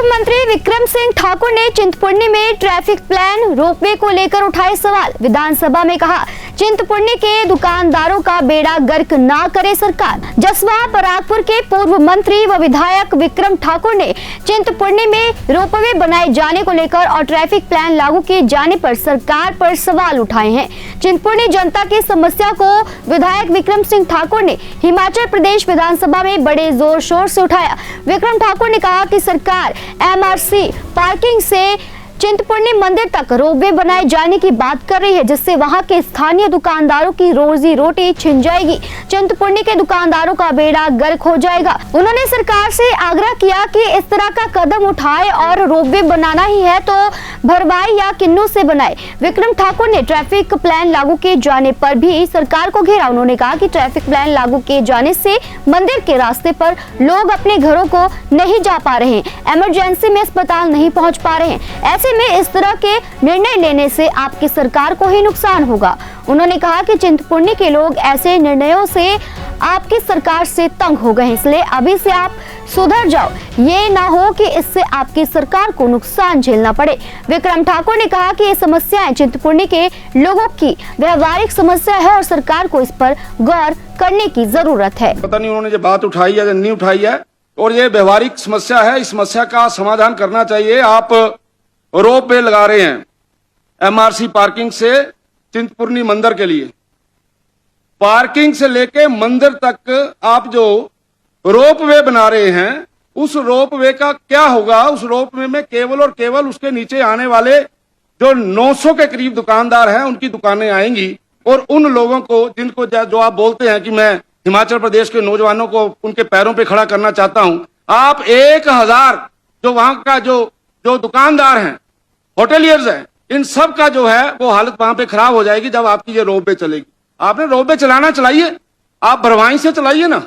पूर्व मंत्री विक्रम सिंह ठाकुर ने चिंतपूर्णी में ट्रैफिक प्लान रोपवे को लेकर उठाए सवाल। विधानसभा में कहा, चिंतपूर्णी के दुकानदारों का बेड़ा गर्क ना करे सरकार। जसवा परागपुर के पूर्व मंत्री व विधायक विक्रम ठाकुर ने चिंतपूर्णी में रोपवे बनाए जाने को लेकर और ट्रैफिक प्लान लागू किए जाने पर सरकार पर सवाल उठाए हैं। चिंतपूर्णी जनता की समस्या को विधायक विक्रम सिंह ठाकुर ने हिमाचल प्रदेश विधानसभा में बड़े जोर शोर से उठाया। विक्रम ठाकुर ने कहा कि सरकार एमआरसी पार्किंग से चिंतपूर्णी मंदिर तक रोपवे बनाए जाने की बात कर रही है, जिससे वहां के स्थानीय दुकानदारों की रोजी रोटी छिन जाएगी। चिंतपूर्णी के दुकानदारों का बेड़ा गर्क हो जाएगा। उन्होंने सरकार से आग्रह किया कि इस तरह का कदम उठाए और रोपवे बनाना ही है तो भरवाई या किन्नू से बनाए। विक्रम ठाकुर ने ट्रैफिक प्लान लागू किए जाने पर भी सरकार को घेरा। उन्होंने कहा कि ट्रैफिक प्लान लागू किए जाने से मंदिर के रास्ते पर लोग अपने घरों को नहीं जा पा रहे हैं, इमरजेंसी में अस्पताल नहीं पहुंच पा रहे हैं। ऐसे में इस तरह के निर्णय लेने से आपकी सरकार को ही नुकसान होगा। उन्होंने कहा कि चिंतपूर्णी के लोग ऐसे निर्णयों से आपकी सरकार से तंग हो गए हैं, इसलिए अभी से आप सुधर जाओ, ये ना हो कि इससे आपकी सरकार को नुकसान झेलना पड़े। विक्रम ठाकुर ने कहा कि ये समस्याएं चिंतपूर्णी के लोगों की व्यवहारिक समस्या है और सरकार को इस पर गौर करने की जरूरत है। पता नहीं उन्होंने जो बात उठाई है या नहीं उठाई है, और ये व्यवहारिक समस्या है, इस समस्या का समाधान करना चाहिए। आप रोप वे लगा रहे हैं एमआरसी पार्किंग से चिंतपूर्णी मंदिर के लिए, पार्किंग से लेके मंदिर तक आप जो रोप वे बना रहे हैं, उस रोप वे का क्या होगा? उस रोप वे में केवल और केवल उसके नीचे आने वाले जो 900 के करीब दुकानदार हैं उनकी दुकानें आएंगी, और उन लोगों को जिनको जो आप बोलते हैं कि मैं हिमाचल प्रदेश के नौजवानों को उनके पैरों पे खड़ा करना चाहता हूं, आप 1000 जो वहां का जो दुकानदार हैं, होटेलियर्स हैं, इन सब का जो है वो हालत वहां पे खराब हो जाएगी जब आपकी ये रोप वे चलेगी। आपने रोप वे चलाना चलाइए, आप भरवाई से चलाइए ना,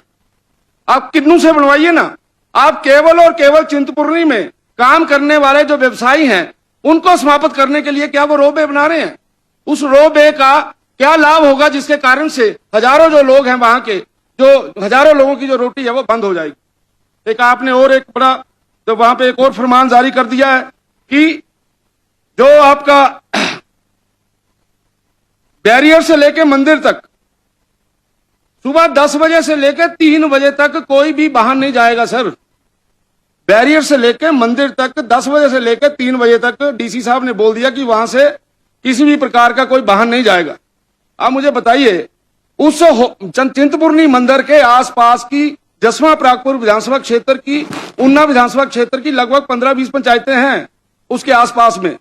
आप किन्नू से बनवाइए ना। आप केवल और केवल चिंतपूर्णी में काम करने वाले जो व्यवसायी हैं उनको समाप्त करने के लिए क्या वो रोप वे बना रहे हैं? उस रोप वे का क्या लाभ होगा जिसके कारण से हजारों जो लोग हैं वहां के, जो हजारों लोगों की जो रोटी है वो बंद हो जाएगी। एक आपने और एक बड़ा तो वहां पे एक और फरमान जारी कर दिया है कि जो आपका बैरियर से लेके मंदिर तक सुबह 10 बजे से लेकर 3 बजे तक कोई भी वाहन नहीं जाएगा सर। बैरियर से लेकर मंदिर तक 10 बजे से लेकर 3 बजे तक डीसी साहब ने बोल दिया कि वहां से किसी भी प्रकार का कोई वाहन नहीं जाएगा। आप मुझे बताइए, उस चिंतपूर्णी मंदिर के आसपास की जसवा परागपुर विधानसभा क्षेत्र की, ऊना विधानसभा क्षेत्र की लगभग 15-20 पंचायतें हैं उसके आसपास में।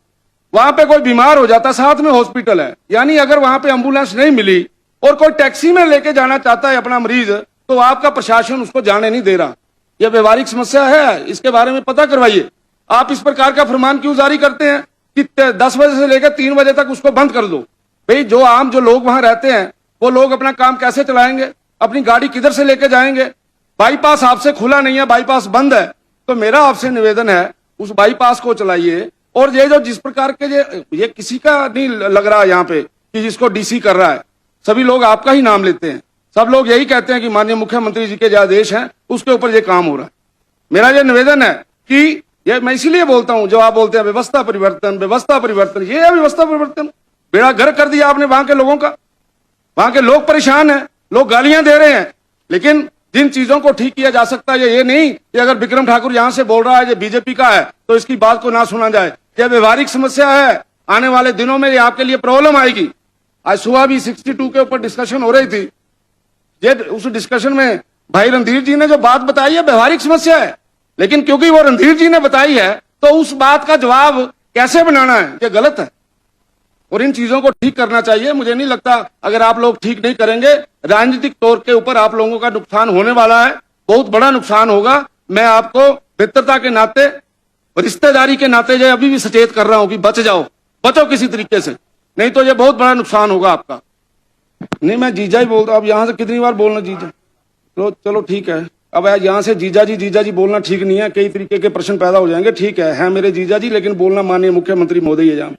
वहां पे कोई बीमार हो जाता, साथ में हॉस्पिटल है, यानी अगर वहां पे एम्बुलेंस नहीं मिली और कोई टैक्सी में लेके जाना चाहता है अपना मरीज, तो आपका प्रशासन उसको जाने नहीं दे रहा। यह व्यवहारिक समस्या है, इसके बारे में पता करवाइए। आप इस प्रकार का फरमान क्यों जारी करते हैं कि 10 बजे से लेकर 3 बजे तक उसको बंद कर दो? भाई जो आम जो लोग वहां रहते हैं वो लोग अपना काम कैसे चलाएंगे? अपनी गाड़ी किधर से लेके जाएंगे? बाईपास आपसे खुला नहीं है, बाईपास बंद है, तो मेरा आपसे निवेदन है उस बाईपास को चलाइए। और ये जो जिस प्रकार के ये किसी का नहीं लग रहा है यहाँ पे कि जिसको डीसी कर रहा है, सभी लोग आपका ही नाम लेते हैं, सब लोग यही कहते हैं कि माननीय मुख्यमंत्री जी के जो आदेश हैं उसके ऊपर ये काम हो रहा है। मेरा ये निवेदन है कि ये मैं इसीलिए बोलता हूं, जो आप बोलते हैं व्यवस्था परिवर्तन, व्यवस्था परिवर्तन, ये है व्यवस्था परिवर्तन। बेड़ा गर्क कर दिया आपने वहां के लोगों का। वहां के लोग परेशान हैं, लोग गालियां दे रहे हैं, लेकिन जिन चीजों को ठीक किया जा सकता है ये नहीं कि अगर विक्रम ठाकुर यहां से बोल रहा है ये बीजेपी का है तो इसकी बात को ना सुना जाए। यह व्यवहारिक समस्या है, आने वाले दिनों में ये आपके लिए प्रॉब्लम आएगी। आज सुबह भी 62 के ऊपर डिस्कशन हो रही थी, ये उस डिस्कशन में भाई रणधीर जी ने जो बात बताई है व्यवहारिक समस्या है, लेकिन क्योंकि वो रणधीर जी ने बताई है तो उस बात का जवाब कैसे बनाना है ये गलत है, और इन चीजों को ठीक करना चाहिए। मुझे नहीं लगता अगर आप लोग ठीक नहीं करेंगे, राजनीतिक तौर के ऊपर आप लोगों का नुकसान होने वाला है, बहुत बड़ा नुकसान होगा। मैं आपको मित्रता के नाते, रिश्तेदारी के नाते जो अभी भी सचेत कर रहा हूं कि बच जाओ, बचो किसी तरीके से, नहीं तो ये बहुत बड़ा नुकसान होगा आपका। नहीं मैं जीजा ही बोलता, अब यहां से कितनी बार बोलना जीजा, चलो ठीक है। अब यहाँ से जीजा जी बोलना ठीक नहीं है, कई तरीके के प्रश्न पैदा हो जाएंगे। ठीक है मेरे जीजा जी, लेकिन बोलना माननीय मुख्यमंत्री महोदय है।